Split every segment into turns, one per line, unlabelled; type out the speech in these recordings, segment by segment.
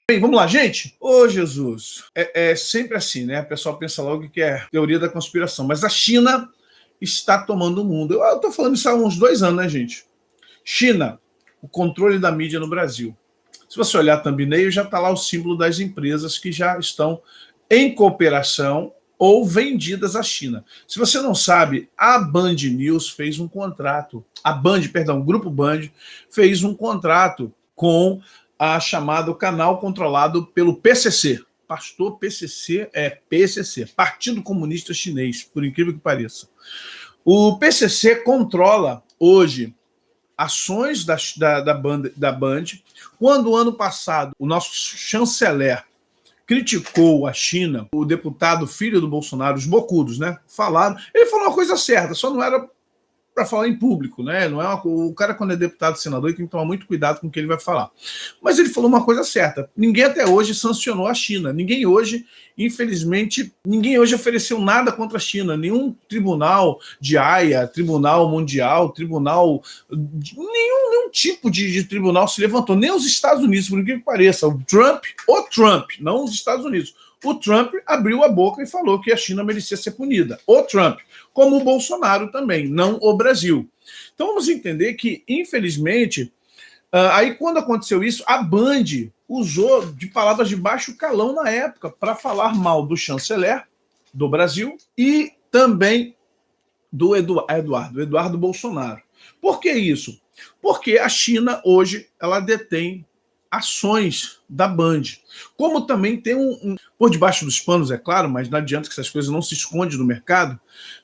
Bem, vamos lá, gente. Ô, Jesus, é sempre assim, né? O pessoal pensa logo que é teoria da conspiração, mas a China está tomando o mundo. Eu tô falando isso há uns 2 anos, né, gente? China, o controle da mídia no Brasil. Se você olhar a thumbnail, já está lá o símbolo das empresas que já estão em cooperação ou vendidas à China. Se você não sabe, a Band News fez um contrato, o Grupo Band fez um contrato com a chamada canal controlado pelo PCC. Pastor PCC é PCC, Partido Comunista Chinês, por incrível que pareça. O PCC controla hoje ações da Band. Quando ano passado o nosso chanceler criticou a China, o deputado filho do Bolsonaro, os bocudos, né? Ele falou uma coisa certa, só não era para falar em público, né? Não é o cara, quando é deputado, senador, ele tem que tomar muito cuidado com o que ele vai falar. Mas ele falou uma coisa certa: ninguém até hoje sancionou a China. Ninguém hoje, infelizmente, ofereceu nada contra a China. Nenhum tribunal de Haia, tribunal mundial, nenhum tipo de tribunal se levantou. Nem os Estados Unidos, por incrível que pareça. O Trump, não os Estados Unidos. O Trump abriu a boca e falou que a China merecia ser punida. O Trump, como o Bolsonaro também, não o Brasil. Então vamos entender que, infelizmente, aí quando aconteceu isso, a Band usou de palavras de baixo calão na época para falar mal do chanceler do Brasil e também do Eduardo Bolsonaro. Por que isso? Porque a China hoje ela detém ações da Band. Como também tem por debaixo dos panos, é claro, mas não adianta que essas coisas não se escondem no mercado,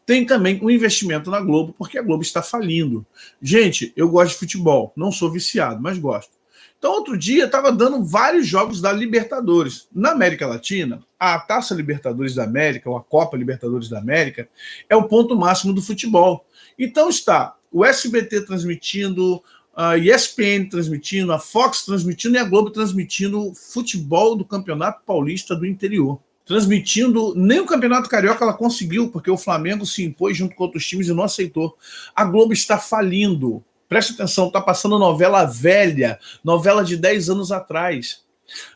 tem também um investimento na Globo, porque a Globo está falindo. Gente, eu gosto de futebol, não sou viciado, mas gosto. Então, outro dia, estava dando vários jogos da Libertadores. Na América Latina, a Taça Libertadores da América, ou a Copa Libertadores da América, é o ponto máximo do futebol. Então está o SBT transmitindo, a ESPN transmitindo, a Fox transmitindo e a Globo transmitindo futebol do Campeonato Paulista do interior. Transmitindo, nem o Campeonato Carioca ela conseguiu, porque o Flamengo se impôs junto com outros times e não aceitou. A Globo está falindo. Preste atenção, está passando novela velha, novela de 10 anos atrás.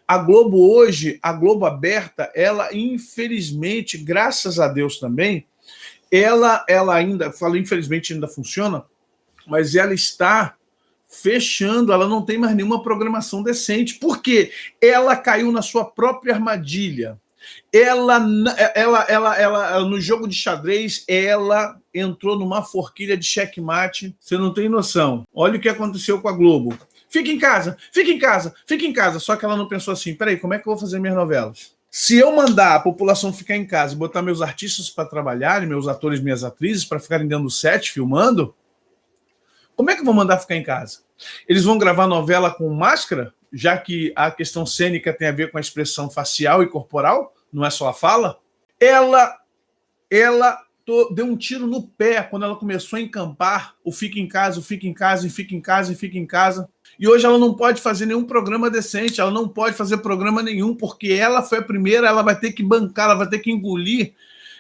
A Globo hoje, a Globo aberta, ela infelizmente, graças a Deus também, ela ainda, falo infelizmente ainda funciona, mas ela está fechando, ela não tem mais nenhuma programação decente. Por quê? Ela caiu na sua própria armadilha. Ela no jogo de xadrez, ela entrou numa forquilha de checkmate. Você não tem noção. Olha o que aconteceu com a Globo. Fica em casa, fica em casa, fica em casa. Só que ela não pensou assim, peraí, como é que eu vou fazer minhas novelas? Se eu mandar a população ficar em casa e botar meus artistas para trabalharem, meus atores, minhas atrizes, para ficarem dentro do set filmando, como é que eu vou mandar ficar em casa? Eles vão gravar novela com máscara, já que a questão cênica tem a ver com a expressão facial e corporal, não é só a fala? Ela deu um tiro no pé quando ela começou a encampar o fica em casa, o fica em casa, e fica em casa, e fica em casa. E hoje ela não pode fazer nenhum programa decente, ela não pode fazer programa nenhum, porque ela foi a primeira, ela vai ter que bancar, ela vai ter que engolir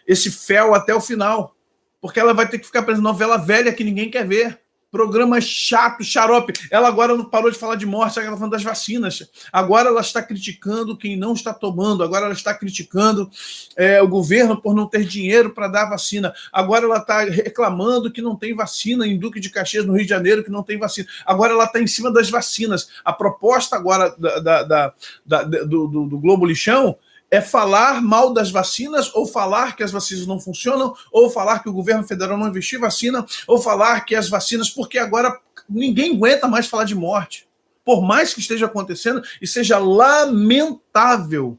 esse fel até o final. Porque ela vai ter que ficar presa novela velha que ninguém quer ver. Programa chato, xarope. Ela agora não parou de falar de morte, ela está falando das vacinas. Agora ela está criticando quem não está tomando. Agora ela está criticando o governo por não ter dinheiro para dar vacina. Agora ela está reclamando que não tem vacina em Duque de Caxias, no Rio de Janeiro, que não tem vacina. Agora ela está em cima das vacinas. A proposta agora do Globo Lixão é falar mal das vacinas, ou falar que as vacinas não funcionam, ou falar que o governo federal não investiu em vacina, ou falar que as vacinas, porque agora ninguém aguenta mais falar de morte. Por mais que esteja acontecendo e seja lamentável.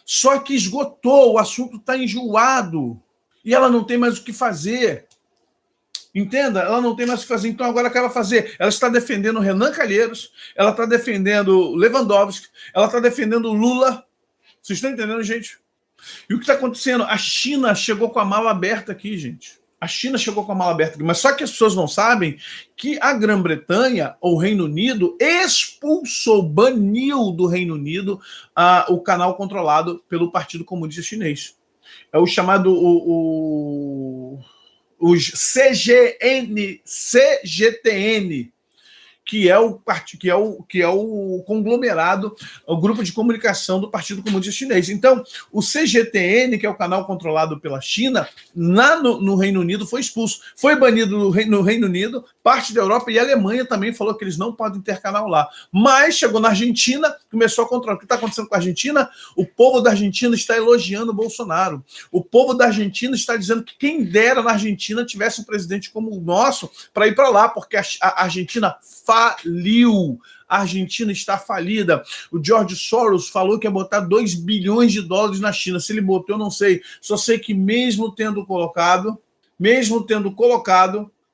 Só que esgotou, o assunto está enjoado. E ela não tem mais o que fazer. Entenda? Ela não tem mais o que fazer. Então agora o que ela vai fazer? Ela está defendendo Renan Calheiros, ela está defendendo Lewandowski, ela está defendendo Lula. Vocês estão entendendo, gente? E o que está acontecendo? A China chegou com a mala aberta aqui, gente. A China chegou com a mala aberta aqui. Mas só que as pessoas não sabem que a Grã-Bretanha, ou o Reino Unido, baniu do Reino Unido o canal controlado pelo Partido Comunista Chinês. É o chamado os CGTN, que é o conglomerado, o grupo de comunicação do Partido Comunista Chinês. Então, o CGTN, que é o canal controlado pela China, no Reino Unido foi expulso. Foi banido no Reino Unido, parte da Europa e a Alemanha também falou que eles não podem ter canal lá. Mas chegou na Argentina, começou a controlar. O que está acontecendo com a Argentina? O povo da Argentina está elogiando o Bolsonaro. O povo da Argentina está dizendo que quem dera na Argentina tivesse um presidente como o nosso para ir para lá, porque a Argentina faliu. A Argentina está falida. O George Soros falou que ia botar 2 bilhões de dólares na China. Se ele botou, eu não sei. Só sei que mesmo tendo colocado,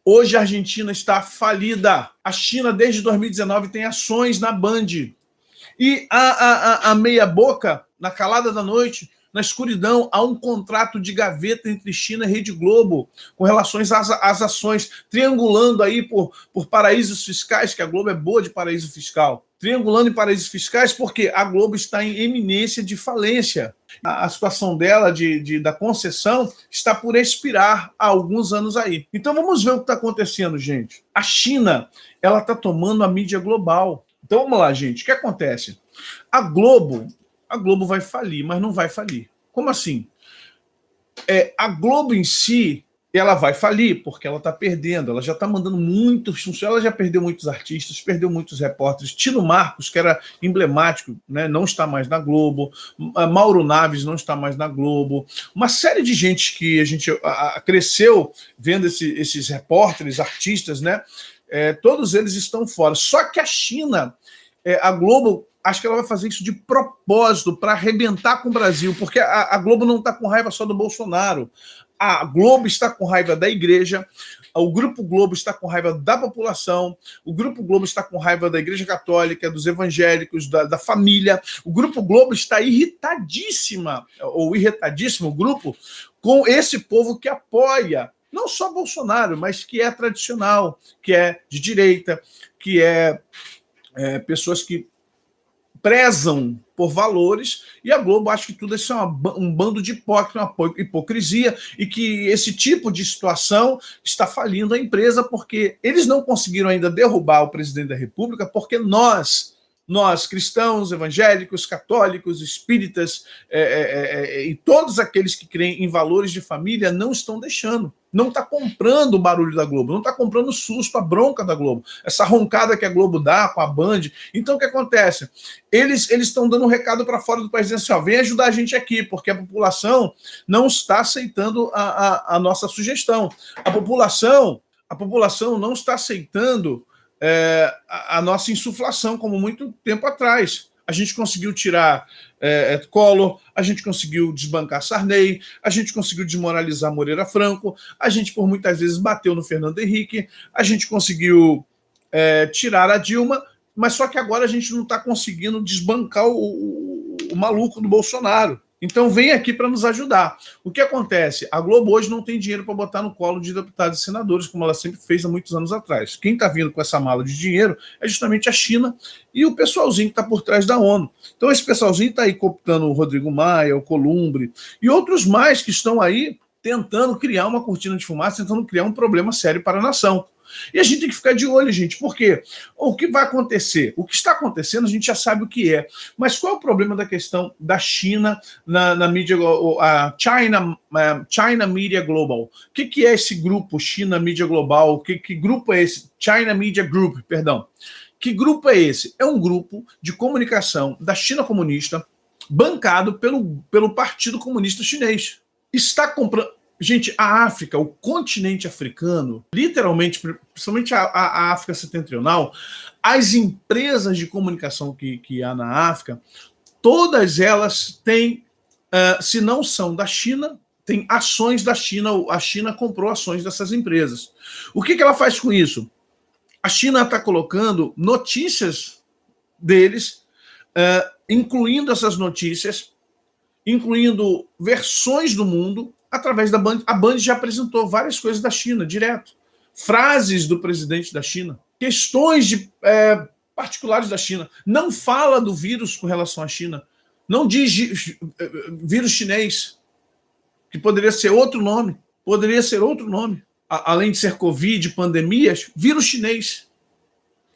hoje a Argentina está falida. A China, desde 2019, tem ações na Band. E a meia boca, na calada da noite, na escuridão, há um contrato de gaveta entre China e Rede Globo, com relações às ações, triangulando aí por paraísos fiscais, que a Globo é boa de paraíso fiscal. Triangulando em paraísos fiscais porque a Globo está em eminência de falência. A situação dela, da concessão, está por expirar há alguns anos aí. Então vamos ver o que está acontecendo, gente. A China, ela está tomando a mídia global. Então vamos lá, gente. O que acontece? A Globo vai falir, mas não vai falir. Como assim? A Globo em si, ela vai falir, porque ela está perdendo, ela já está mandando muitos funcionários, ela já perdeu muitos artistas, perdeu muitos repórteres. Tino Marcos, que era emblemático, né, não está mais na Globo. Mauro Naves não está mais na Globo. Uma série de gente que a gente cresceu vendo esses repórteres, artistas, né? Todos eles estão fora. Só que a China, a Globo, acho que ela vai fazer isso de propósito para arrebentar com o Brasil, porque a Globo não está com raiva só do Bolsonaro. A Globo está com raiva da igreja, o Grupo Globo está com raiva da população, o Grupo Globo está com raiva da Igreja Católica, dos evangélicos, da família. O Grupo Globo está irritadíssimo, o grupo, com esse povo que apoia não só Bolsonaro, mas que é tradicional, que é de direita, que é pessoas que prezam por valores, e a Globo acha que tudo isso é um bando de hipócrita, uma hipocrisia, e que esse tipo de situação está falindo a empresa, porque eles não conseguiram ainda derrubar o presidente da República, porque nós cristãos, evangélicos, católicos, espíritas, e todos aqueles que creem em valores de família não estão deixando. Não está comprando o barulho da Globo, não está comprando o susto, a bronca da Globo, essa roncada que a Globo dá com a Band. Então, o que acontece? Eles estão dando um recado para fora do país, dizendo assim, ó, vem ajudar a gente aqui, porque a população não está aceitando a nossa sugestão. A população não está aceitando a nossa insuflação, como muito tempo atrás. A gente conseguiu tirar Collor, a gente conseguiu desbancar Sarney, a gente conseguiu desmoralizar Moreira Franco, a gente por muitas vezes bateu no Fernando Henrique, a gente conseguiu tirar a Dilma, mas só que agora a gente não está conseguindo desbancar o maluco do Bolsonaro. Então vem aqui para nos ajudar. O que acontece? A Globo hoje não tem dinheiro para botar no colo de deputados e senadores, como ela sempre fez há muitos anos atrás. Quem está vindo com essa mala de dinheiro é justamente a China e o pessoalzinho que está por trás da ONU. Então esse pessoalzinho está aí cooptando o Rodrigo Maia, o Columbre e outros mais que estão aí tentando criar uma cortina de fumaça, tentando criar um problema sério para a nação. E a gente tem que ficar de olho, gente, porque o que vai acontecer? O que está acontecendo, a gente já sabe o que é. Mas qual é o problema da questão da China na mídia, a China Media Global? O que é esse grupo China Media Global? Que grupo é esse? China Media Group, perdão. Que grupo é esse? É um grupo de comunicação da China comunista, bancado pelo Partido Comunista Chinês. Está comprando... Gente, a África, o continente africano, literalmente, principalmente a África setentrional, as empresas de comunicação que há na África, todas elas têm, se não são da China, têm ações da China, a China comprou ações dessas empresas. O que ela faz com isso? A China está colocando notícias deles, incluindo essas notícias, incluindo versões do mundo, através da Band. A Band já apresentou várias coisas da China, direto. Frases do presidente da China, questões particulares da China. Não fala do vírus com relação à China. Não diz vírus chinês, que poderia ser outro nome. Poderia ser outro nome. Além de ser Covid, pandemias, vírus chinês.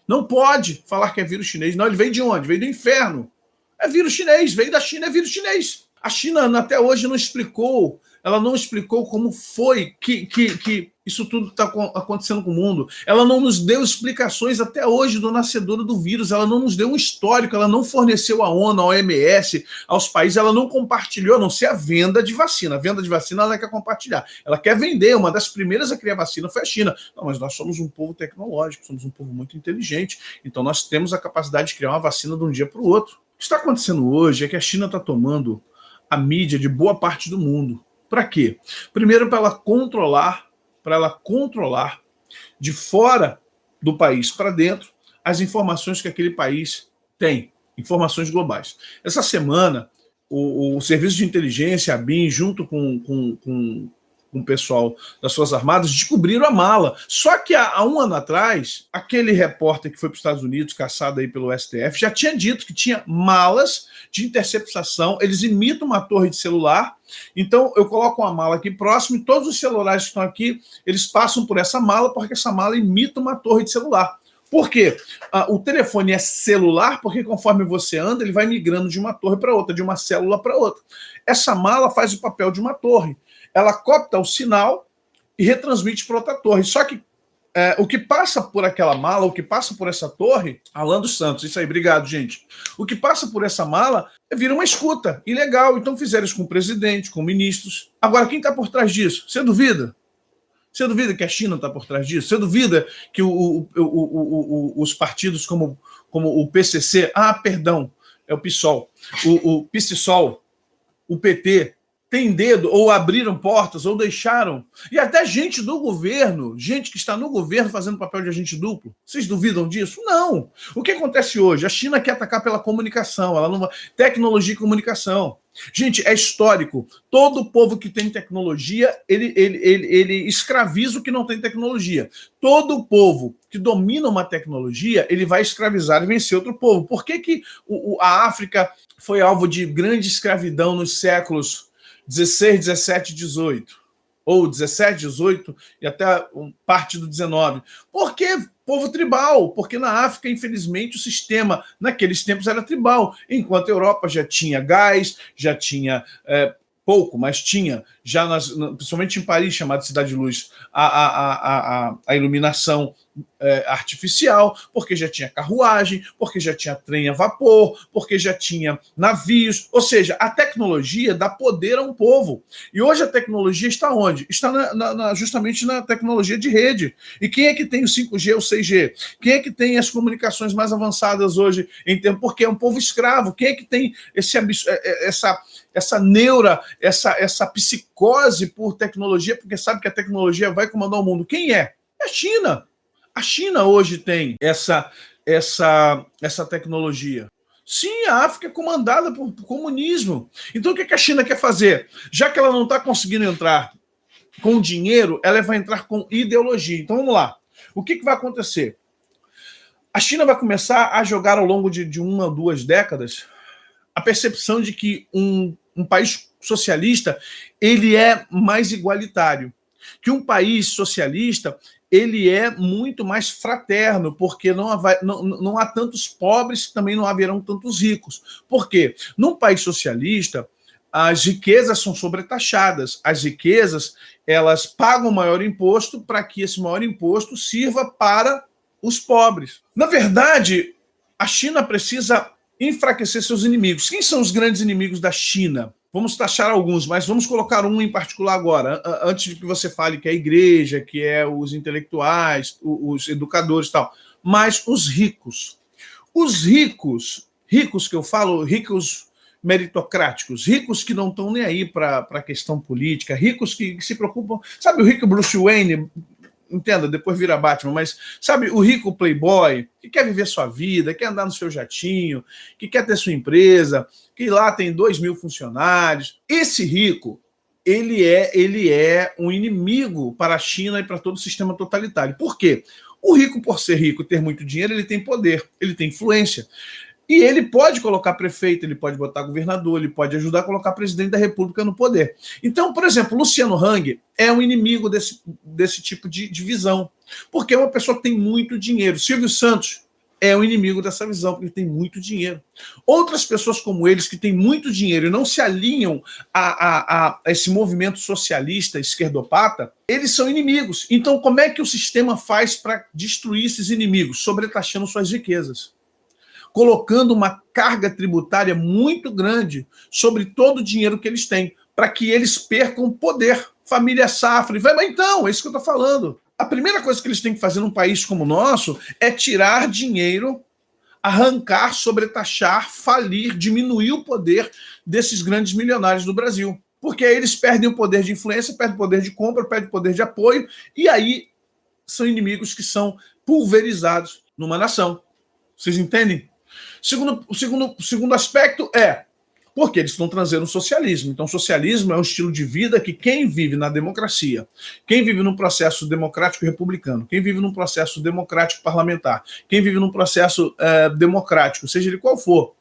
Não pode falar que é vírus chinês. Não, ele veio de onde? Veio do inferno. É vírus chinês, veio da China, é vírus chinês. A China até hoje não explicou, ela não explicou como foi que isso tudo está acontecendo com o mundo. Ela não nos deu explicações até hoje do nascedouro do vírus, ela não nos deu um histórico, ela não forneceu à ONU, à OMS, aos países, ela não compartilhou, a não ser a venda de vacina. A venda de vacina ela quer compartilhar, ela quer vender, uma das primeiras a criar vacina foi a China. Não, mas nós somos um povo tecnológico, somos um povo muito inteligente, então nós temos a capacidade de criar uma vacina de um dia para o outro. O que está acontecendo hoje é que a China está tomando a mídia de boa parte do mundo. Para quê? Primeiro, para ela controlar de fora do país para dentro as informações que aquele país tem, informações globais. Essa semana, o Serviço de Inteligência, a BIM, junto com o pessoal das Forças Armadas, descobriram a mala. Só que há um ano atrás, aquele repórter que foi para os Estados Unidos, caçado aí pelo STF, já tinha dito que tinha malas de interceptação, eles imitam uma torre de celular, então eu coloco uma mala aqui próximo e todos os celulares que estão aqui, eles passam por essa mala, porque essa mala imita uma torre de celular. Por quê? O telefone é celular, porque conforme você anda, ele vai migrando de uma torre para outra, de uma célula para outra. Essa mala faz o papel de uma torre. Ela capta o sinal e retransmite para outra torre. Só que o que passa por aquela mala, o que passa por essa torre, Alan dos Santos, isso aí, obrigado, gente. O que passa por essa mala vira uma escuta, ilegal. Então fizeram isso com o presidente, com ministros. Agora, quem está por trás disso? Você duvida? Você duvida que a China está por trás disso? Você duvida que os partidos como o PCC, perdão, é o PSOL, o PSOL, o PT, tem dedo, ou abriram portas, ou deixaram, e até gente do governo, gente que está no governo fazendo papel de agente duplo. Vocês duvidam disso? Não. O que acontece hoje? A China quer atacar pela comunicação, ela não... tecnologia e comunicação. Gente, é histórico. Todo povo que tem tecnologia, ele escraviza o que não tem tecnologia. Todo povo que domina uma tecnologia, ele vai escravizar e vencer outro povo. Por que a África foi alvo de grande escravidão nos séculos 16, 17, 18, ou 17, 18 e até parte do 19. Por que povo tribal? Porque na África, infelizmente, o sistema naqueles tempos era tribal, enquanto a Europa já tinha gás, já tinha pouco, mas tinha, já principalmente em Paris, chamada Cidade de Luz, a iluminação artificial, porque já tinha carruagem, porque já tinha trem a vapor, porque já tinha navios, ou seja, a tecnologia dá poder a um povo. E hoje a tecnologia está onde? Está justamente na tecnologia de rede. E quem é que tem o 5G, o 6G? Quem é que tem as comunicações mais avançadas hoje em tempo? Porque é um povo escravo. Quem é que tem essa neura, essa psicose por tecnologia, porque sabe que a tecnologia vai comandar o mundo? Quem é? É a China. A China hoje tem essa tecnologia. Sim, a África é comandada por comunismo. Então o que a China quer fazer? Já que ela não está conseguindo entrar com dinheiro, ela vai entrar com ideologia. Então vamos lá. O que vai acontecer? A China vai começar a jogar ao longo de 1 ou 2 décadas a percepção de que um país socialista ele é mais igualitário. Que um país socialista ele é muito mais fraterno, porque não há tantos pobres, também não haverão tantos ricos. Por quê? Num país socialista, as riquezas são sobretaxadas. As riquezas elas pagam maior imposto para que esse maior imposto sirva para os pobres. Na verdade, a China precisa enfraquecer seus inimigos. Quem são os grandes inimigos da China? Vamos taxar alguns, mas vamos colocar um em particular agora, antes de que você fale que é a igreja, que é os intelectuais, os educadores e tal. Mas os ricos. Os ricos que eu falo, ricos meritocráticos, ricos que não estão nem aí para a questão política, ricos que se preocupam... Sabe o rico Bruce Wayne... Entenda, depois vira Batman, mas sabe, o rico playboy que quer viver sua vida, quer andar no seu jatinho, que quer ter sua empresa, que lá tem 2.000 funcionários. Esse rico, ele é um inimigo para a China e para todo o sistema totalitário. Por quê? O rico, por ser rico e ter muito dinheiro, ele tem poder, ele tem influência. E ele pode colocar prefeito, ele pode botar governador, ele pode ajudar a colocar presidente da República no poder. Então, por exemplo, Luciano Hang é um inimigo desse tipo de visão, porque é uma pessoa que tem muito dinheiro. Silvio Santos é o inimigo dessa visão, porque tem muito dinheiro. Outras pessoas como eles, que têm muito dinheiro e não se alinham a esse movimento socialista, esquerdopata, eles são inimigos. Então, como é que o sistema faz para destruir esses inimigos? Sobretaxando suas riquezas, colocando uma carga tributária muito grande sobre todo o dinheiro que eles têm, para que eles percam poder. Família Safra. Então, é isso que eu estou falando. A primeira coisa que eles têm que fazer num país como o nosso é tirar dinheiro, arrancar, sobretaxar, falir, diminuir o poder desses grandes milionários do Brasil. Porque aí eles perdem o poder de influência, perdem o poder de compra, perdem o poder de apoio, e aí são inimigos que são pulverizados numa nação. Vocês entendem? O segundo aspecto é porque eles estão trazendo o socialismo. Então, o socialismo é um estilo de vida que quem vive na democracia, quem vive num processo democrático republicano, quem vive num processo democrático parlamentar, quem vive num processo democrático, seja ele qual for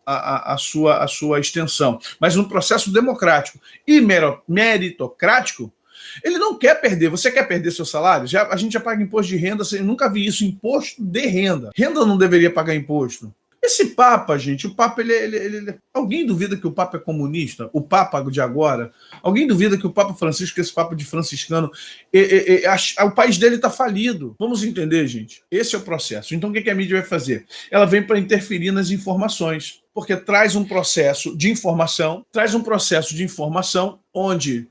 a sua extensão, mas num processo democrático e meritocrático, ele não quer perder. Você quer perder seu salário? A gente já paga imposto de renda, eu nunca vi isso, imposto de renda. Renda não deveria pagar imposto. Esse Papa, gente, o Papa, alguém duvida que o Papa é comunista? O Papa de agora? Alguém duvida que o Papa Francisco, esse Papa de franciscano, o país dele está falido? Vamos entender, gente. Esse é o processo. Então, o que a mídia vai fazer? Ela vem para interferir nas informações, porque traz um processo de informação, onde...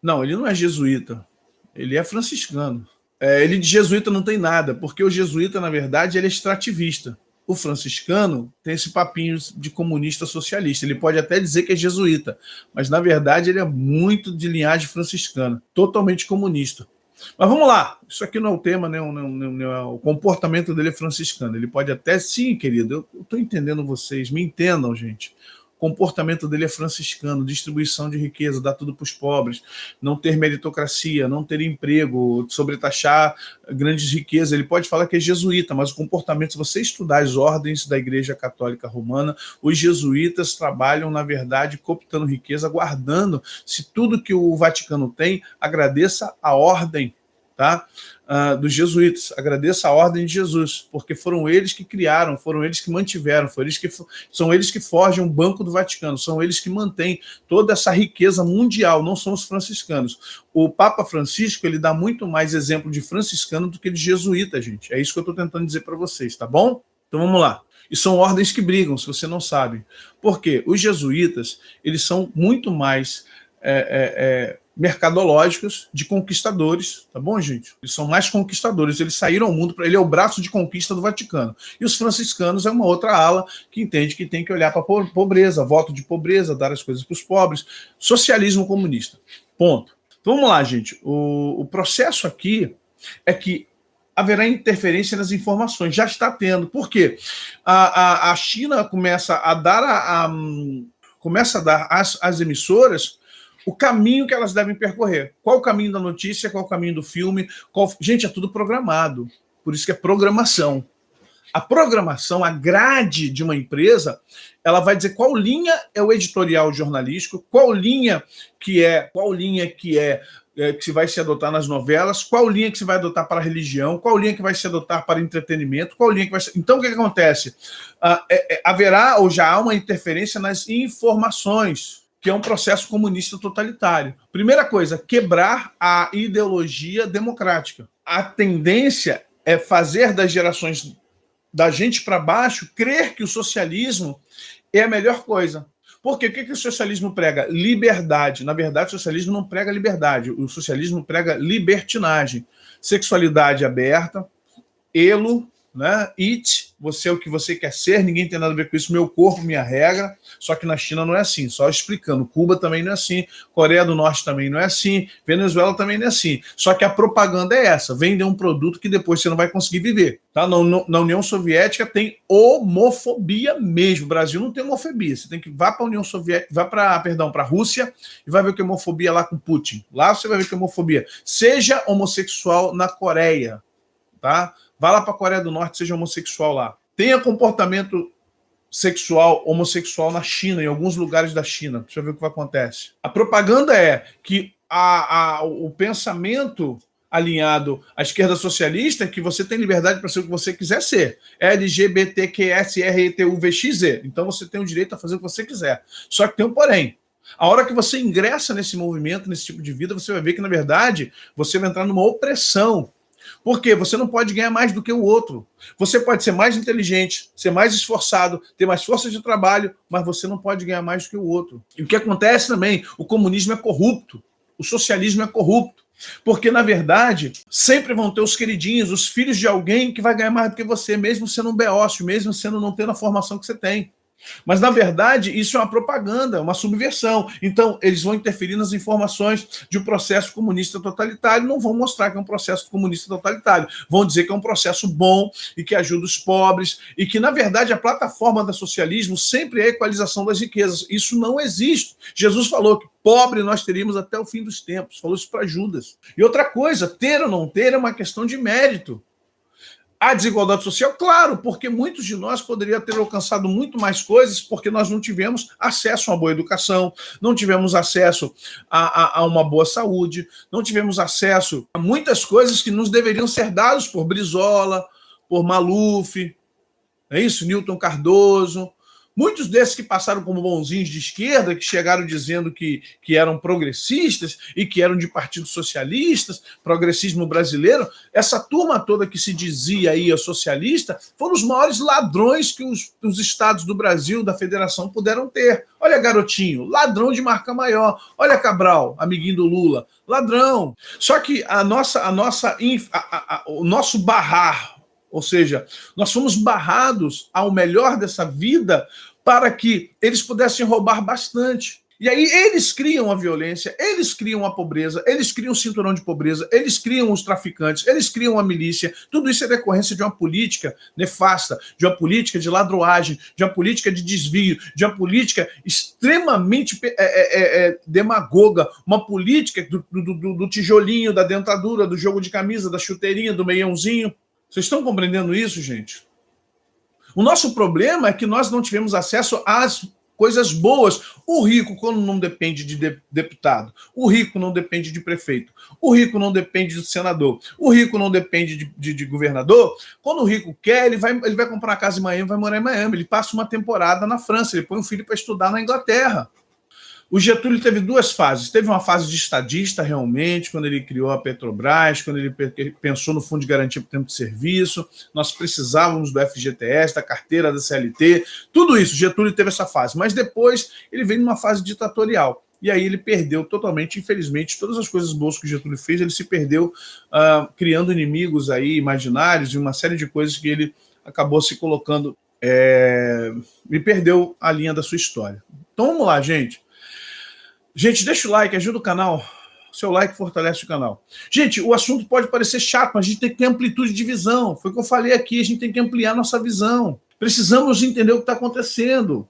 Não, ele não é jesuíta, ele é franciscano. Ele de jesuíta não tem nada, porque o jesuíta, na verdade, ele é extrativista. O franciscano tem esse papinho de comunista socialista. Ele pode até dizer que é jesuíta, mas, na verdade, ele é muito de linhagem franciscana, totalmente comunista. Mas vamos lá, isso aqui não é o tema, né? O comportamento dele é franciscano. Ele pode até, sim, querido, eu estou entendendo vocês, me entendam, gente. O comportamento dele é franciscano, distribuição de riqueza, dar tudo para os pobres, não ter meritocracia, não ter emprego, sobretaxar grandes riquezas. Ele pode falar que é jesuíta, mas o comportamento, se você estudar as ordens da Igreja Católica Romana, os jesuítas trabalham, na verdade, cooptando riqueza, guardando. Se tudo que o Vaticano tem, agradeça a ordem, tá? Dos jesuítas, agradeça a ordem de Jesus, porque foram eles que criaram, foram eles que mantiveram, são eles que forjam o Banco do Vaticano, são eles que mantêm toda essa riqueza mundial, não são os franciscanos. O Papa Francisco, ele dá muito mais exemplo de franciscano do que de jesuíta, gente. É isso que eu estou tentando dizer para vocês, tá bom? Então vamos lá. E são ordens que brigam, se você não sabe. Por quê? Os jesuítas, eles são muito mais mercadológicos de conquistadores, tá bom, gente? Eles são mais conquistadores, eles saíram ao mundo, ele é o braço de conquista do Vaticano. E os franciscanos é uma outra ala que entende que tem que olhar para a pobreza, voto de pobreza, dar as coisas para os pobres, socialismo comunista. Ponto. Então vamos lá, gente. O processo aqui é que haverá interferência nas informações, já está tendo. Por quê? A China começa a dar às emissoras o caminho que elas devem percorrer. Qual o caminho da notícia, qual o caminho do filme. Gente, é tudo programado. Por isso que é programação. A programação, a grade de uma empresa, ela vai dizer qual linha é o editorial jornalístico, qual linha que se vai se adotar nas novelas, qual linha que se vai adotar para a religião, qual linha que vai se adotar para entretenimento, qual linha que vai ser... Então, o que acontece? Haverá ou já há uma interferência nas informações, que é um processo comunista totalitário. Primeira coisa, quebrar a ideologia democrática. A tendência é fazer das gerações da gente para baixo crer que o socialismo é a melhor coisa. Porque o que o socialismo prega? Liberdade. Na verdade, o socialismo não prega liberdade. O socialismo prega libertinagem. Sexualidade aberta, elo, né? It, você é o que você quer ser, ninguém tem nada a ver com isso, meu corpo, minha regra. Só que na China não é assim, só explicando. Cuba também não é assim, Coreia do Norte também não é assim, Venezuela também não é assim. Só que a propaganda é essa, vender um produto que depois você não vai conseguir viver. Tá? Na União Soviética tem homofobia mesmo. O Brasil não tem homofobia. Você tem que vá para a União Soviética, para a Rússia e vai ver o que é homofobia lá com Putin. Lá você vai ver o que é homofobia. Seja homossexual na Coreia, tá? Vá lá para a Coreia do Norte, seja homossexual lá. Tenha comportamento sexual, homossexual na China, em alguns lugares da China. Deixa eu ver o que acontece. A propaganda é que o pensamento alinhado à esquerda socialista é que você tem liberdade para ser o que você quiser ser. LGBTQSRETUVXZ. Então você tem o direito a fazer o que você quiser. Só que tem um porém. A hora que você ingressa nesse movimento, nesse tipo de vida, você vai ver que, na verdade, você vai entrar numa opressão. Por quê? Você não pode ganhar mais do que o outro. Você pode ser mais inteligente, ser mais esforçado, ter mais força de trabalho, mas você não pode ganhar mais do que o outro. E o que acontece também? O comunismo é corrupto. O socialismo é corrupto. Porque, na verdade, sempre vão ter os queridinhos, os filhos de alguém que vai ganhar mais do que você, mesmo sendo um beócio, mesmo sendo não tendo a formação que você tem. Mas, na verdade, isso é uma propaganda, uma subversão. Então, eles vão interferir nas informações de um processo comunista totalitário, não vão mostrar que é um processo comunista totalitário. Vão dizer que é um processo bom e que ajuda os pobres e que, na verdade, a plataforma do socialismo sempre é a equalização das riquezas. Isso não existe. Jesus falou que pobre nós teríamos até o fim dos tempos. Falou isso para Judas. E outra coisa, ter ou não ter é uma questão de mérito. A desigualdade social, claro, porque muitos de nós poderiam ter alcançado muito mais coisas porque nós não tivemos acesso a uma boa educação, não tivemos acesso a uma boa saúde, não tivemos acesso a muitas coisas que nos deveriam ser dados por Brizola, por Maluf, é isso? Newton Cardoso. Muitos desses que passaram como bonzinhos de esquerda, que chegaram dizendo que eram progressistas e que eram de partidos socialistas, progressismo brasileiro, essa turma toda que se dizia aí socialista, foram os maiores ladrões que os estados do Brasil, da federação, puderam ter. Olha Garotinho, ladrão de marca maior. Olha Cabral, amiguinho do Lula, ladrão. Só que o nosso barrar, ou seja, nós fomos barrados ao melhor dessa vida para que eles pudessem roubar bastante. E aí eles criam a violência, eles criam a pobreza, eles criam o cinturão de pobreza, eles criam os traficantes, eles criam a milícia. Tudo isso é decorrência de uma política nefasta, de uma política de ladroagem, de uma política de desvio, de uma política extremamente demagoga, uma política do tijolinho, da dentadura, do jogo de camisa, da chuteirinha, do meiãozinho. Vocês estão compreendendo isso, gente? O nosso problema é que nós não tivemos acesso às coisas boas. O rico, quando não depende de deputado, o rico não depende de prefeito, o rico não depende de senador, o rico não depende de governador, quando o rico quer, ele vai comprar uma casa em Miami, vai morar em Miami, ele passa uma temporada na França, ele põe um filho para estudar na Inglaterra. O Getúlio teve duas fases. Teve uma fase de estadista, realmente, quando ele criou a Petrobras, quando ele pensou no Fundo de Garantia por Tempo de Serviço. Nós precisávamos do FGTS, da carteira da CLT, tudo isso. Getúlio teve essa fase. Mas depois ele veio numa fase ditatorial. E aí ele perdeu totalmente, infelizmente, todas as coisas boas que o Getúlio fez, ele se perdeu criando inimigos aí, imaginários e uma série de coisas que ele acabou se colocando e perdeu a linha da sua história. Então vamos lá, gente. Gente, deixa o like, ajuda o canal. Seu like fortalece o canal. Gente, o assunto pode parecer chato, mas a gente tem que ter amplitude de visão. Foi o que eu falei aqui, a gente tem que ampliar nossa visão. Precisamos entender o que está acontecendo.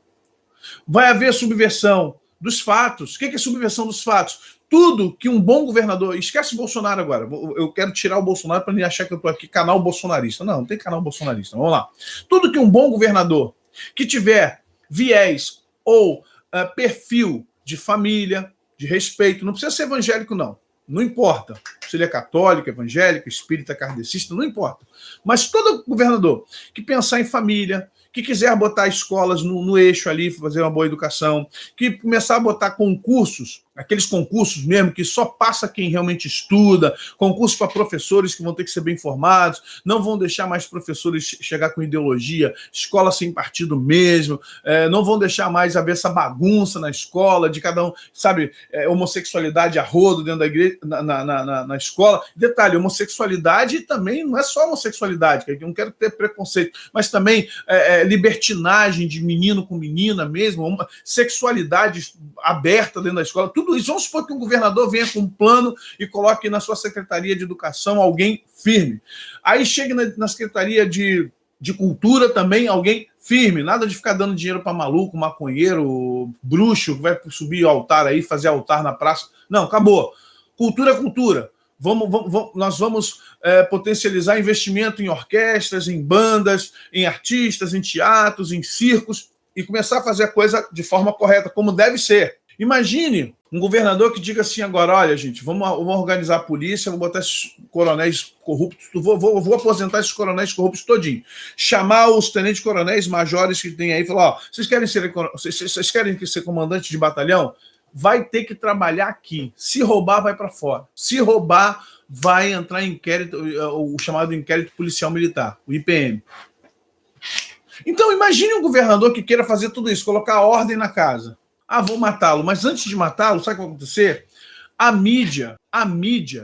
Vai haver subversão dos fatos. O que é subversão dos fatos? Tudo que um bom governador... Esquece o Bolsonaro agora. Eu quero tirar o Bolsonaro para não achar que eu estou aqui canal bolsonarista. Não tem canal bolsonarista. Vamos lá. Tudo que um bom governador que tiver viés ou perfil de família, de respeito, não precisa ser evangélico, não importa se ele é católico, evangélico, espírita, kardecista, não importa, mas todo governador que pensar em família, que quiser botar escolas no eixo ali, fazer uma boa educação, que começar a botar concursos, aqueles concursos mesmo que só passa quem realmente estuda, concursos para professores que vão ter que ser bem formados, não vão deixar mais professores chegar com ideologia, escola sem partido mesmo, não vão deixar mais haver essa bagunça na escola, de cada um, sabe, homossexualidade a rodo dentro da igreja, na escola. Detalhe, homossexualidade também não é só homossexualidade, que eu não quero ter preconceito, mas também libertinagem de menino com menina mesmo, uma sexualidade aberta dentro da escola, tudo isso. Vamos supor que um governador venha com um plano e coloque na sua Secretaria de Educação alguém firme. Aí chega na Secretaria de Cultura também alguém firme, nada de ficar dando dinheiro para maluco, maconheiro, bruxo, que vai subir o altar aí, fazer altar na praça. Não, acabou. Cultura é cultura. Nós vamos potencializar investimento em orquestras, em bandas, em artistas, em teatros, em circos, e começar a fazer a coisa de forma correta, como deve ser. Imagine um governador que diga assim agora, olha, gente, vamos organizar a polícia, vou botar esses coronéis corruptos, vou aposentar esses coronéis corruptos todinho. Chamar os tenentes-coronéis majores que tem aí e falar, ó, vocês querem ser comandante de batalhão? Vai ter que trabalhar aqui. Se roubar, vai para fora. Se roubar, vai entrar em inquérito, o chamado inquérito policial militar, o IPM. Então, imagine um governador que queira fazer tudo isso, colocar ordem na casa. Ah, vou matá-lo. Mas antes de matá-lo, sabe o que vai acontecer? A mídia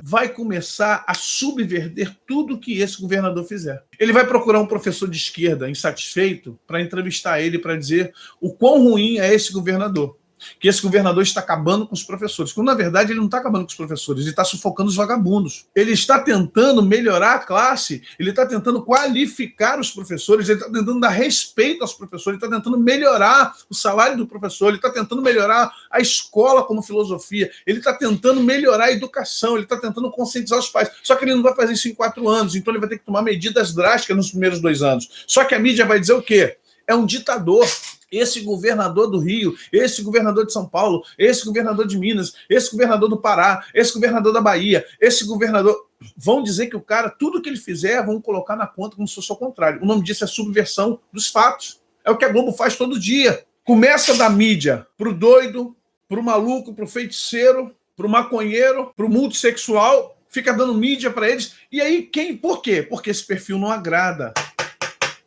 vai começar a subverter tudo que esse governador fizer. Ele vai procurar um professor de esquerda insatisfeito para entrevistar ele, para dizer o quão ruim é esse governador. Que esse governador está acabando com os professores. Quando, na verdade, ele não está acabando com os professores, ele está sufocando os vagabundos. Ele está tentando melhorar a classe, ele está tentando qualificar os professores, ele está tentando dar respeito aos professores, ele está tentando melhorar o salário do professor, ele está tentando melhorar a escola como filosofia, ele está tentando melhorar a educação, ele está tentando conscientizar os pais. Só que ele não vai fazer isso em 4 anos, então ele vai ter que tomar medidas drásticas nos primeiros 2 anos. Só que a mídia vai dizer o quê? É um ditador. Esse governador do Rio, esse governador de São Paulo, esse governador de Minas, esse governador do Pará, esse governador da Bahia, esse governador... Vão dizer que o cara, tudo que ele fizer, vão colocar na conta como se fosse ao contrário. O nome disso é subversão dos fatos. É o que a Globo faz todo dia. Começa da mídia pro doido, pro maluco, pro feiticeiro, pro maconheiro, pro multissexual, fica dando mídia para eles. E aí, por quê? Porque esse perfil não agrada.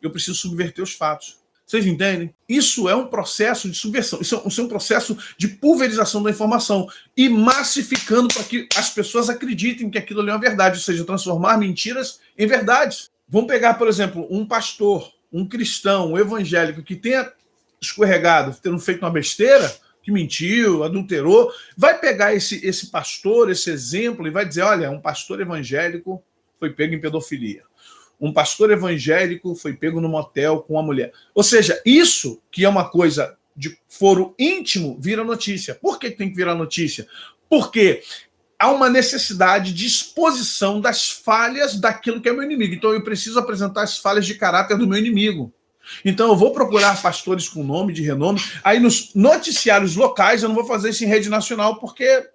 Eu preciso subverter os fatos. Vocês entendem? Isso é um processo de subversão, isso é um processo de pulverização da informação e massificando para que as pessoas acreditem que aquilo ali é uma verdade, ou seja, transformar mentiras em verdades. Vamos pegar, por exemplo, um pastor, um cristão, um evangélico que tenha escorregado, tendo feito uma besteira, que mentiu, adulterou, vai pegar esse pastor, esse exemplo e vai dizer, olha, um pastor evangélico foi pego em pedofilia. Um pastor evangélico foi pego no motel com uma mulher. Ou seja, isso que é uma coisa de foro íntimo, vira notícia. Por que tem que virar notícia? Porque há uma necessidade de exposição das falhas daquilo que é meu inimigo. Então eu preciso apresentar as falhas de caráter do meu inimigo. Então eu vou procurar pastores com nome, de renome. Aí nos noticiários locais, eu não vou fazer isso em rede nacional, porque...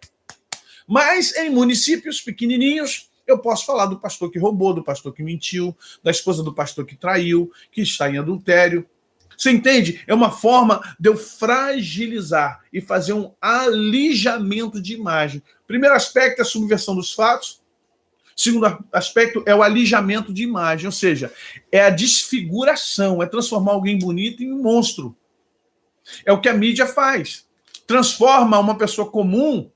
Mas em municípios pequenininhos, eu posso falar do pastor que roubou, do pastor que mentiu, da esposa do pastor que traiu, que está em adultério. Você entende? É uma forma de eu fragilizar e fazer um alijamento de imagem. Primeiro aspecto é a subversão dos fatos. Segundo aspecto é o alijamento de imagem, ou seja, é a desfiguração, é transformar alguém bonito em um monstro. É o que a mídia faz. Transforma uma pessoa comum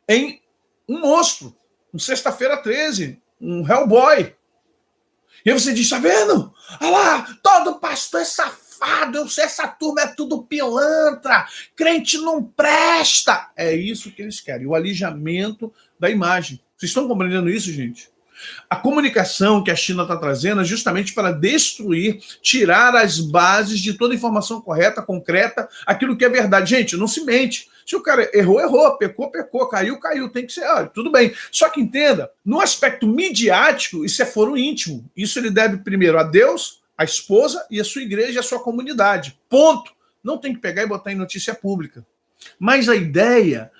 em um monstro. Um Sexta-feira 13, um Hellboy. E aí você diz, tá vendo? Olha lá, todo pastor é safado, essa turma é tudo pilantra, crente não presta. É isso que eles querem, o alijamento da imagem. Vocês estão compreendendo isso, gente? A comunicação que a China está trazendo é justamente para destruir, tirar as bases de toda informação correta, concreta, aquilo que é verdade. Gente, não se mente. Se o cara errou, errou, pecou, pecou, caiu, caiu, tem que ser, olha, tudo bem. Só que entenda, no aspecto midiático, isso é foro íntimo. Isso ele deve primeiro a Deus, a esposa e a sua igreja e a sua comunidade. Ponto. Não tem que pegar e botar em notícia pública. Mas a ideia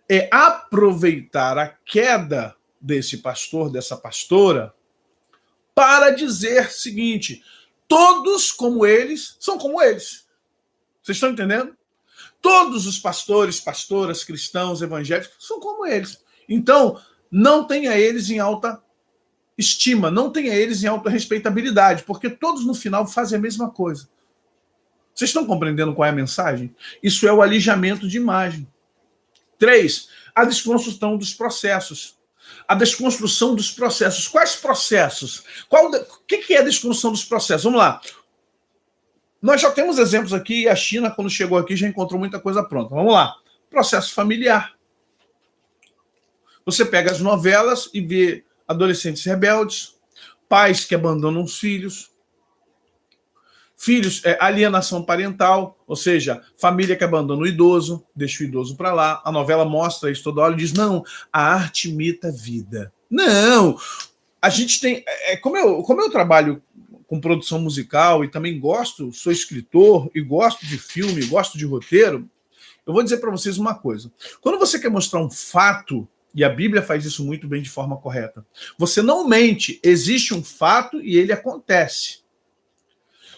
é aproveitar a queda desse pastor, dessa pastora, para dizer o seguinte, todos como eles são como eles. Vocês estão entendendo? Todos os pastores, pastoras, cristãos, evangélicos são como eles. Então, não tenha eles em alta estima, não tenha eles em alta respeitabilidade, porque todos no final fazem a mesma coisa. Vocês estão compreendendo qual é a mensagem? Isso é o alijamento de imagem. 3, a desconstrução dos processos. A desconstrução dos processos. Quais processos? O que é a desconstrução dos processos? Vamos lá. Nós já temos exemplos aqui, e a China, quando chegou aqui, já encontrou muita coisa pronta. Vamos lá. Processo familiar. Você pega as novelas e vê adolescentes rebeldes, pais que abandonam os filhos, alienação parental, ou seja, família que abandona o idoso, deixa o idoso para lá. A novela mostra isso toda hora e diz, não, a arte imita a vida. Não! A gente tem... Como eu trabalho com produção musical e também sou escritor e gosto de filme, gosto de roteiro, eu vou dizer para vocês uma coisa. Quando você quer mostrar um fato, e a Bíblia faz isso muito bem de forma correta, você não mente, existe um fato e ele acontece.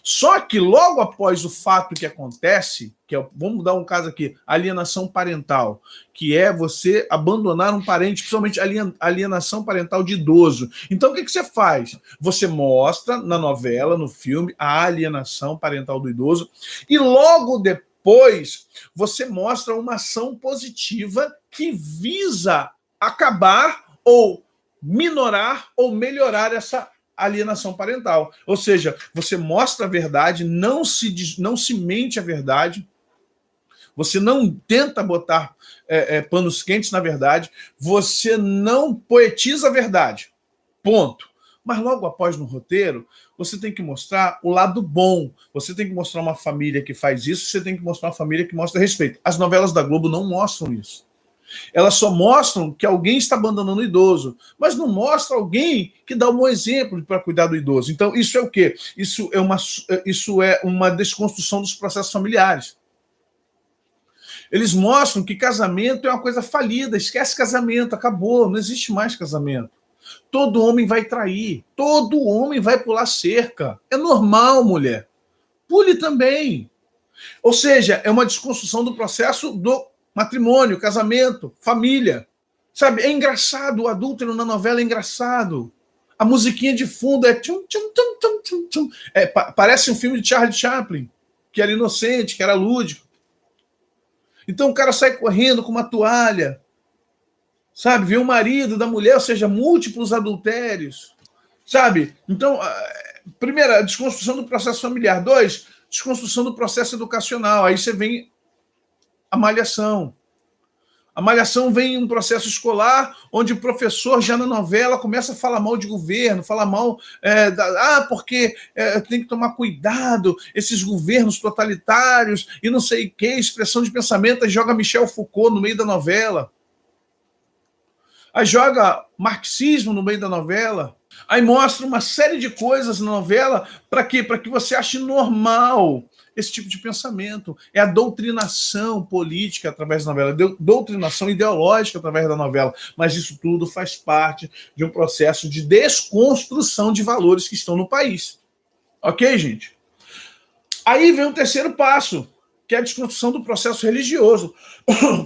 Só que logo após o fato que acontece, vamos dar um caso aqui, alienação parental, que é você abandonar um parente, principalmente alienação parental de idoso. Então o que você faz? Você mostra na novela, no filme, a alienação parental do idoso e logo depois você mostra uma ação positiva que visa acabar ou minorar ou melhorar essa alienação parental. Ou seja, você mostra a verdade, não se mente a verdade, você não tenta botar panos quentes na verdade, você não poetiza a verdade. Ponto. Mas logo após no roteiro, você tem que mostrar o lado bom. Você tem que mostrar uma família que faz isso, você tem que mostrar uma família que mostra respeito. As novelas da Globo não mostram isso. Elas só mostram que alguém está abandonando o idoso, mas não mostra alguém que dá um bom exemplo para cuidar do idoso. Então, isso é o quê? Isso é uma desconstrução dos processos familiares. Eles mostram que casamento é uma coisa falida, esquece casamento, acabou, não existe mais casamento. Todo homem vai trair, todo homem vai pular cerca. É normal, mulher. Pule também. Ou seja, é uma desconstrução do processo do matrimônio, casamento, família. Sabe, é engraçado, o adúltero na novela é engraçado. A musiquinha de fundo é tchum, tchum, tchum, tchum, tchum, tchum. Parece um filme de Charlie Chaplin, que era inocente, que era lúdico. Então o cara sai correndo com uma toalha, sabe, vê o marido da mulher, ou seja, múltiplos adultérios, sabe? Então, primeira, a desconstrução do processo familiar. 2, desconstrução do processo educacional. Aí você vem a malhação. A malhação vem em um processo escolar onde o professor, já na novela, começa a falar mal de governo, fala mal porque tem que tomar cuidado, esses governos totalitários e não sei o que, expressão de pensamento, aí joga Michel Foucault no meio da novela. Aí joga marxismo no meio da novela. Aí mostra uma série de coisas na novela para quê? Para que você ache normal esse tipo de pensamento. É a doutrinação política através da novela, doutrinação ideológica através da novela. Mas isso tudo faz parte de um processo de desconstrução de valores que estão no país. Ok, gente? Aí vem o terceiro passo, que é a desconstrução do processo religioso.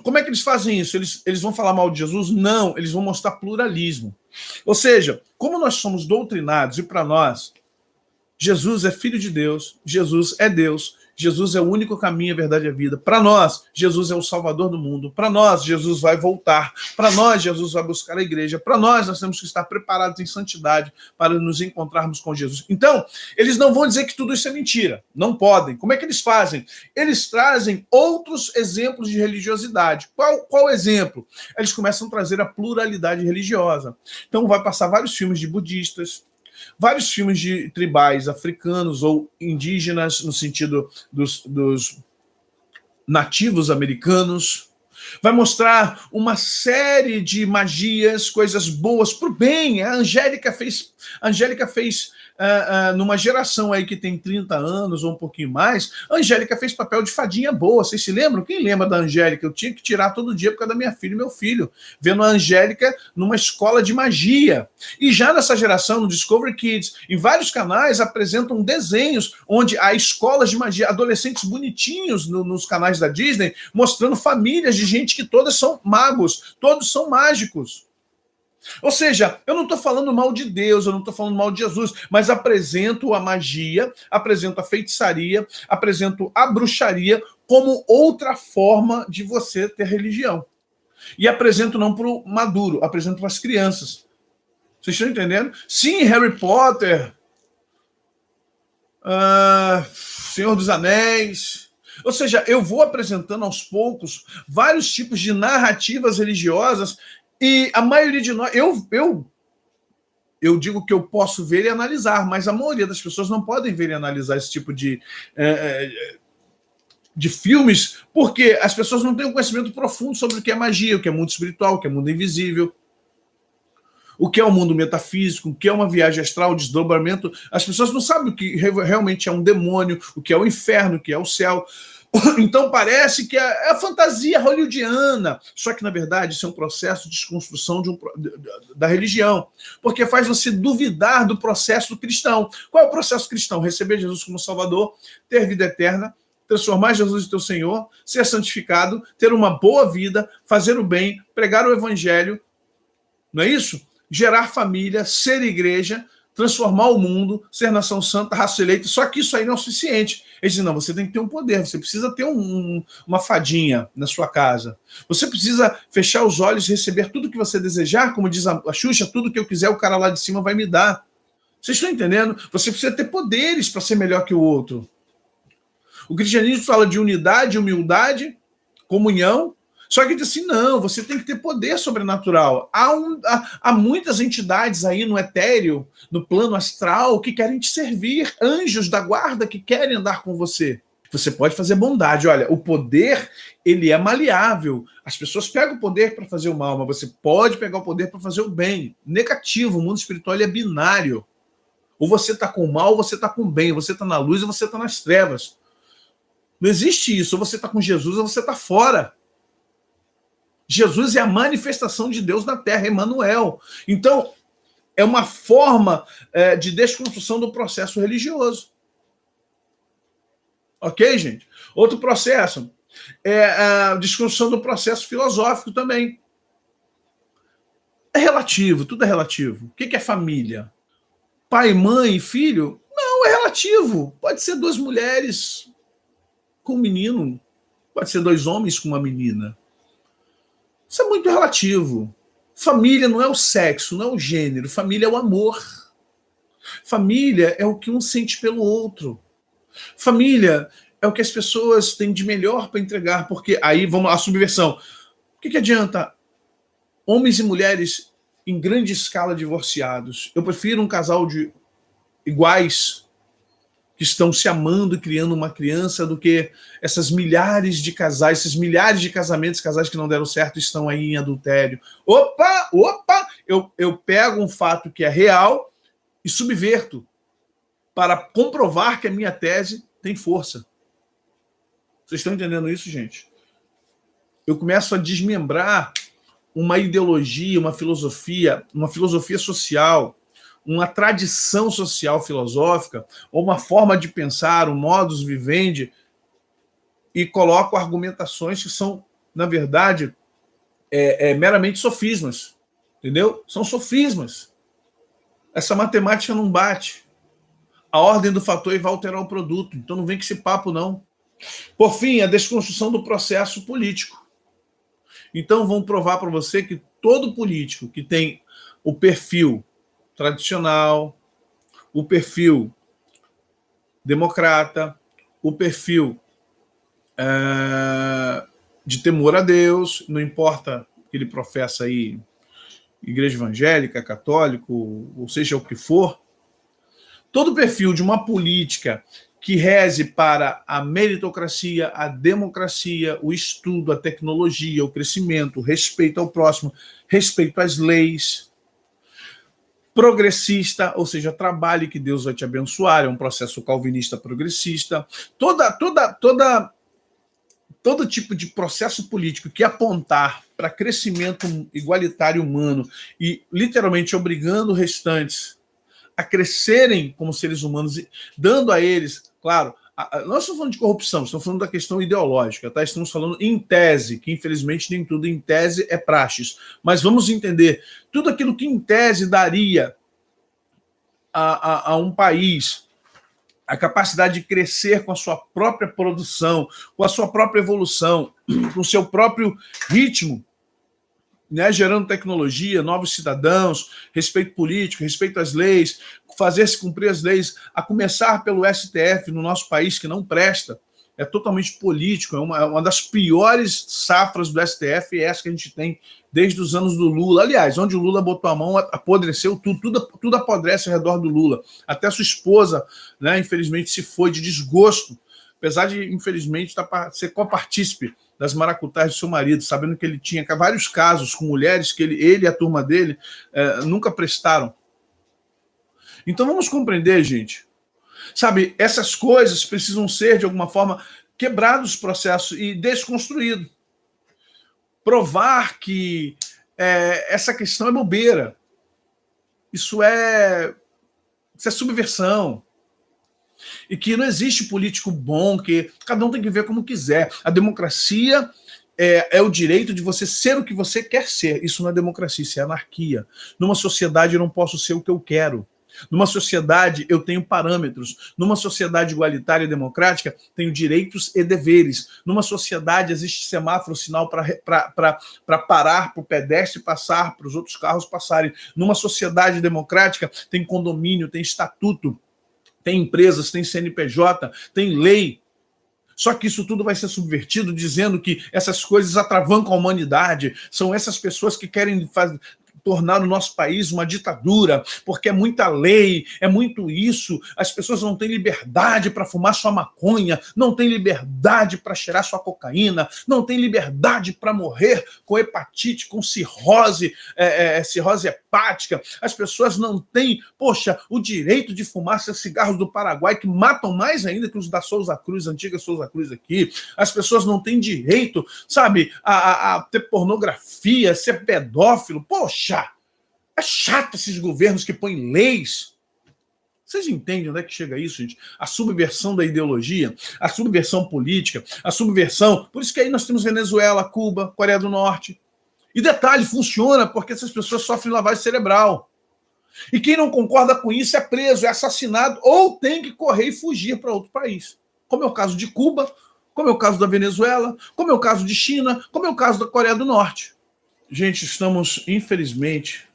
Como é que eles fazem isso? Eles vão falar mal de Jesus? Não, eles vão mostrar pluralismo. Ou seja, como nós somos doutrinados, e para nós, Jesus é Filho de Deus, Jesus é Deus, Jesus é o único caminho, a verdade e a vida. Para nós, Jesus é o Salvador do mundo. Para nós, Jesus vai voltar. Para nós, Jesus vai buscar a igreja. Para nós temos que estar preparados em santidade para nos encontrarmos com Jesus. Então, eles não vão dizer que tudo isso é mentira. Não podem. Como é que eles fazem? Eles trazem outros exemplos de religiosidade. Qual exemplo? Eles começam a trazer a pluralidade religiosa. Então, vai passar vários filmes de budistas, vários filmes de tribais africanos ou indígenas, no sentido dos nativos americanos. Vai mostrar uma série de magias, coisas boas para o bem. A Angélica fez numa geração aí que tem 30 anos ou um pouquinho mais, a Angélica fez papel de fadinha boa. Vocês se lembram? Quem lembra da Angélica? Eu tinha que tirar todo dia por causa da minha filha e meu filho, vendo a Angélica numa escola de magia. E já nessa geração, no Discovery Kids, em vários canais apresentam desenhos onde há escolas de magia, adolescentes bonitinhos nos canais da Disney, mostrando famílias de gente que todas são magos, todos são mágicos. Ou seja, eu não estou falando mal de Deus, eu não estou falando mal de Jesus, mas apresento a magia, apresento a feitiçaria, apresento a bruxaria como outra forma de você ter religião. E apresento não para o maduro, apresento para as crianças. Vocês estão entendendo? Sim, Harry Potter, Senhor dos Anéis. Ou seja, eu vou apresentando aos poucos vários tipos de narrativas religiosas. E a maioria de nós, eu digo que eu posso ver e analisar, mas a maioria das pessoas não podem ver e analisar esse tipo de filmes, porque as pessoas não têm um conhecimento profundo sobre o que é magia, o que é mundo espiritual, o que é mundo invisível, o que é o mundo metafísico, o que é uma viagem astral, o desdobramento. As pessoas não sabem o que realmente é um demônio, o que é o inferno, o que é o céu. Então parece que é a fantasia hollywoodiana, só que na verdade isso é um processo de desconstrução da religião, porque faz você duvidar do processo cristão. Qual é o processo cristão? Receber Jesus como Salvador, ter vida eterna, transformar Jesus em teu Senhor, ser santificado, ter uma boa vida, fazer o bem, pregar o evangelho, não é isso? Gerar família, ser igreja, transformar o mundo, ser nação santa, raça eleita. Só que isso aí não é o suficiente. Ele diz, não, você tem que ter um poder, você precisa ter uma fadinha na sua casa. Você precisa fechar os olhos e receber tudo que você desejar, como diz a Xuxa, tudo que eu quiser, o cara lá de cima vai me dar. Vocês estão entendendo? Você precisa ter poderes para ser melhor que o outro. O cristianismo fala de unidade, humildade, comunhão, só que diz assim, não, você tem que ter poder sobrenatural. Há muitas entidades aí no etéreo, no plano astral, que querem te servir, anjos da guarda que querem andar com você. Você pode fazer bondade. Olha, o poder, ele é maleável. As pessoas pegam o poder para fazer o mal, mas você pode pegar o poder para fazer o bem. Negativo, o mundo espiritual ele é binário. Ou você está com o mal, ou você está com o bem. Você está na luz, ou você está nas trevas. Não existe isso. Ou você está com Jesus, ou você está fora. Jesus é a manifestação de Deus na Terra, Emmanuel. Então, é uma forma de desconstrução do processo religioso. Ok, gente? Outro processo é a desconstrução do processo filosófico também. É relativo, tudo é relativo. O que é família? Pai, mãe, filho? Não, é relativo. Pode ser duas mulheres com um menino, pode ser dois homens com uma menina. Isso é muito relativo. Família não é o sexo, não é o gênero. Família é o amor. Família é o que um sente pelo outro. Família é o que as pessoas têm de melhor para entregar, porque aí vamos à subversão. O que adianta homens e mulheres em grande escala divorciados? Eu prefiro um casal de iguais que estão se amando e criando uma criança do que essas milhares de casais, esses milhares de casamentos, casais que não deram certo, estão aí em adultério. Opa! Eu pego um fato que é real e subverto para comprovar que a minha tese tem força. Vocês estão entendendo isso, gente? Eu começo a desmembrar uma ideologia, uma filosofia social, uma tradição social filosófica, ou uma forma de pensar, um modus vivendi, e coloco argumentações que são, na verdade, meramente sofismas. Entendeu? São sofismas. Essa matemática não bate. A ordem do fator vai alterar o produto. Então não vem com esse papo, não. Por fim, a desconstrução do processo político. Então vão provar para você que todo político que tem o perfil tradicional, o perfil democrata, o perfil de temor a Deus, não importa que ele professa aí igreja evangélica, católico, ou seja o que for, todo perfil de uma política que reze para a meritocracia, a democracia, o estudo, a tecnologia, o crescimento, o respeito ao próximo, respeito às leis, progressista, ou seja, trabalhe que Deus vai te abençoar, é um processo calvinista progressista, todo tipo de processo político que apontar para crescimento igualitário humano e literalmente obrigando restantes a crescerem como seres humanos, dando a eles, claro, nós estamos falando de corrupção, estamos falando da questão ideológica, tá? Estamos falando em tese, que infelizmente nem tudo em tese é praxis, mas vamos entender tudo aquilo que em tese daria a um país a capacidade de crescer com a sua própria produção, com a sua própria evolução, com o seu próprio ritmo, né, gerando tecnologia, novos cidadãos, respeito político, respeito às leis, fazer-se cumprir as leis, a começar pelo STF no nosso país, que não presta, é totalmente político, é uma das piores safras do STF, é essa que a gente tem desde os anos do Lula. Aliás, onde o Lula botou a mão, apodreceu tudo apodrece ao redor do Lula. Até sua esposa, né, infelizmente, se foi de desgosto, apesar de, infelizmente, ser copartícipe das maracutaias do seu marido, sabendo que ele tinha vários casos com mulheres que ele e a turma dele nunca prestaram. Então vamos compreender, gente. Sabe, essas coisas precisam ser, de alguma forma, quebrado os processos e desconstruído. Provar que essa questão é bobeira. Isso é subversão. E que não existe político bom, que cada um tem que ver como quiser. A democracia é o direito de você ser o que você quer ser. Isso não é democracia, isso é anarquia. Numa sociedade eu não posso ser o que eu quero. Numa sociedade eu tenho parâmetros. Numa sociedade igualitária e democrática, tenho direitos e deveres. Numa sociedade existe semáforo, sinal para parar, para o pedestre passar, para os outros carros passarem. Numa sociedade democrática, tem condomínio, tem estatuto, tem empresas, tem CNPJ, tem lei. Só que isso tudo vai ser subvertido dizendo que essas coisas atravancam a humanidade. São essas pessoas que querem tornar o nosso país uma ditadura, porque é muita lei, é muito isso. As pessoas não têm liberdade para fumar sua maconha, não têm liberdade para cheirar sua cocaína, não têm liberdade para morrer com hepatite, com cirrose, cirrose hepática. As pessoas não têm, o direito de fumar seus cigarros do Paraguai, que matam mais ainda que os da Souza Cruz, antiga Souza Cruz aqui. As pessoas não têm direito, sabe, a ter pornografia, ser pedófilo. É chato esses governos que põem leis. Vocês entendem onde é que chega isso, gente? A subversão da ideologia, a subversão política, a subversão... Por isso que aí nós temos Venezuela, Cuba, Coreia do Norte. E detalhe, funciona porque essas pessoas sofrem lavagem cerebral. E quem não concorda com isso é preso, é assassinado ou tem que correr e fugir para outro país. Como é o caso de Cuba, como é o caso da Venezuela, como é o caso de China, como é o caso da Coreia do Norte. Gente, estamos, infelizmente...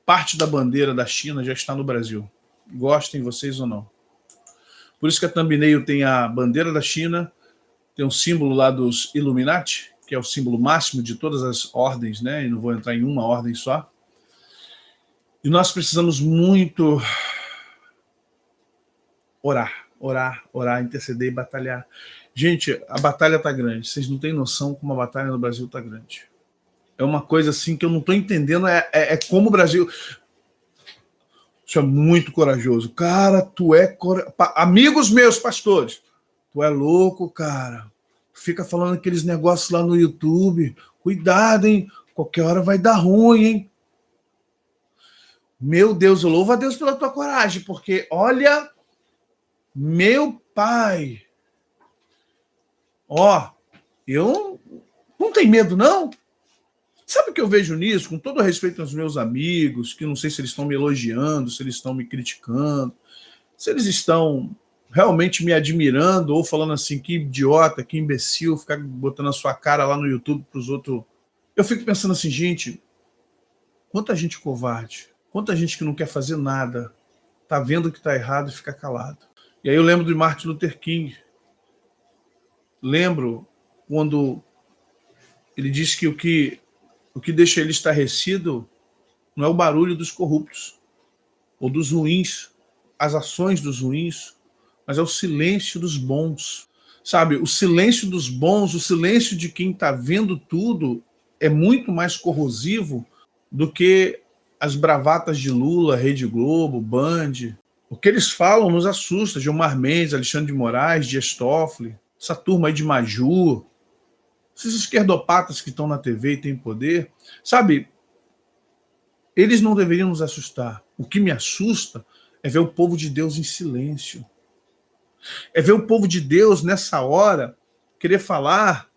Parte da bandeira da China já está no Brasil. Gostem vocês ou não. Por isso que a thumbnail tem a bandeira da China, tem um símbolo lá dos Illuminati, que é o símbolo máximo de todas as ordens, né? E não vou entrar em uma ordem só. E nós precisamos muito orar, interceder e batalhar. Gente, a batalha está grande. Vocês não têm noção como a batalha no Brasil está grande. É uma coisa assim que eu não estou entendendo, é como o Brasil... Isso é muito corajoso. Cara, tu é... Amigos meus, pastores, tu é louco, cara. Fica falando aqueles negócios lá no YouTube. Cuidado, hein? Qualquer hora vai dar ruim, hein? Meu Deus, eu louvo a Deus pela tua coragem, porque, olha, meu pai... eu não tenho medo, não. Sabe o que eu vejo nisso? Com todo respeito aos meus amigos, que não sei se eles estão me elogiando, se eles estão me criticando, se eles estão realmente me admirando ou falando assim, que idiota, que imbecil, ficar botando a sua cara lá no YouTube para os outros. Eu fico pensando assim, gente, quanta gente covarde, quanta gente que não quer fazer nada, tá vendo que está errado e fica calado. E aí eu lembro de Martin Luther King. Lembro quando ele disse que o que deixa ele estarrecido não é o barulho dos corruptos ou dos ruins, as ações dos ruins, mas é o silêncio dos bons. Sabe, o silêncio dos bons, o silêncio de quem está vendo tudo é muito mais corrosivo do que as bravatas de Lula, Rede Globo, Band. O que eles falam nos assusta. Gilmar Mendes, Alexandre de Moraes, Dias Toffoli, essa turma aí de Maju, esses esquerdopatas que estão na TV e têm poder, sabe, eles não deveriam nos assustar. O que me assusta é ver o povo de Deus em silêncio. É ver o povo de Deus, nessa hora, querer falar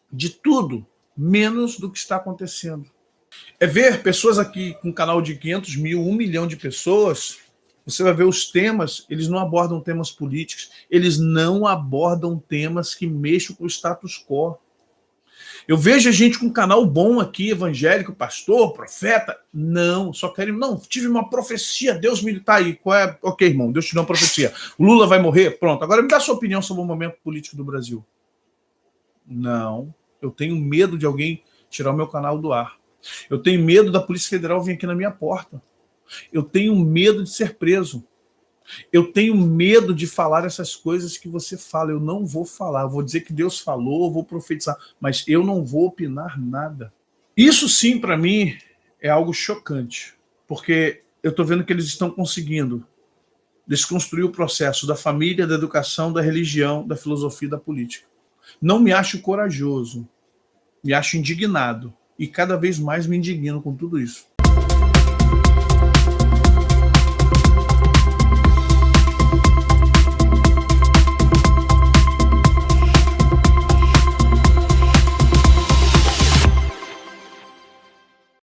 de tudo, menos do que está acontecendo. É ver pessoas aqui com um canal de 500 mil, 1 milhão de pessoas, você vai ver os temas, eles não abordam temas políticos, eles não abordam temas que mexam com o status quo. Eu vejo a gente com um canal bom aqui, evangélico, pastor, profeta. Não, só querem... Não, tive uma profecia, Deus me... Tá aí, qual é? Ok, irmão, Deus te deu uma profecia. O Lula vai morrer? Pronto. Agora me dá sua opinião sobre o momento político do Brasil. Não, eu tenho medo de alguém tirar o meu canal do ar. Eu tenho medo da Polícia Federal vir aqui na minha porta. Eu tenho medo de ser preso. Eu tenho medo de falar essas coisas que você fala. Eu não vou falar. Eu vou dizer que Deus falou, eu vou profetizar, mas eu não vou opinar nada. Isso sim, para mim, é algo chocante, porque eu estou vendo que eles estão conseguindo desconstruir o processo da família, da educação, da religião, da filosofia e da política. Não me acho corajoso, me acho indignado. E cada vez mais me indigno com tudo isso.